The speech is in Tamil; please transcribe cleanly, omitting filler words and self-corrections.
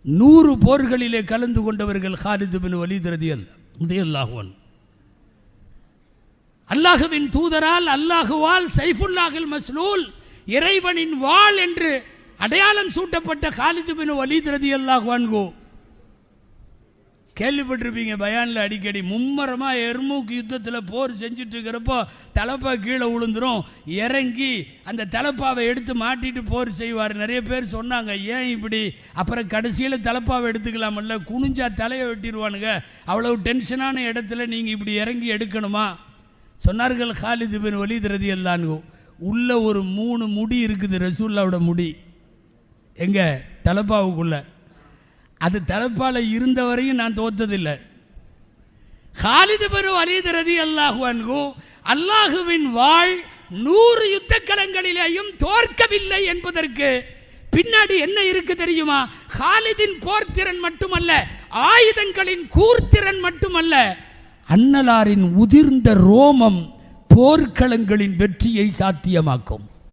100 போர்களிலே கலந்து கொண்டவர்கள் காலித் பின் வலீத் ரலியல்லாஹு அன்ஹு. அல்லாஹ்வின் தூதரால் அல்லாஹுவால் சைஃபுல்லாஹில் மஸ்லூல் இறைவனின் வாள் என்று அடையாளம் சூட்டப்பட்ட காலித் பின் வலீத் ரலியல்லாஹு அன்ஹு. கேள்விப்பட்டிருப்பீங்க பயானில் அடிக்கடி. மும்மரமாக எர்மூக் யுத்தத்தில் போர் செஞ்சுட்டு இருக்கிறப்போ தலப்பா கீழே விழுந்துரும், இறங்கி அந்த தலப்பாவை எடுத்து மாட்டிட்டு போர் செய்வார். நிறைய பேர் சொன்னாங்க ஏன் இப்படி, அப்புறம் கடைசியில் தலப்பாவை எடுத்துக்கலாமல்ல, குனிஞ்சா தலையை வெட்டிடுவானுங்க, அவ்வளவு டென்ஷனான இடத்துல நீங்கள் இப்படி இறங்கி எடுக்கணுமா சொன்னார்கள் காலித் பின் வலீத் ரலியல்லாஹு அன்ஹு. உள்ள ஒரு 3 முடி இருக்குது ரசூலுல்லாஹ்வோட முடி, எங்க தலப்பாவுக்குள்ள. அது தலப்பால இருந்த வரையும் நான் தோத்ததில்லை. காலித் பின் வலீத் ரலியல்லாஹு அன்ஹு அல்லாஹுவின் வாள் 100 யுத்த களங்களிலேயும் தோற்கவில்லை என்பதற்கு பின்னாடி என்ன இருக்கு தெரியுமா? காலிதின் போர்த்திறன் மட்டுமல்ல, ஆயுதங்களின் கூர்த்திறன் மட்டுமல்ல, அன்னலாரின் உதிர்ந்த ரோமம் போர்க்களங்களின் வெற்றியை சாத்தியமாக்கும்.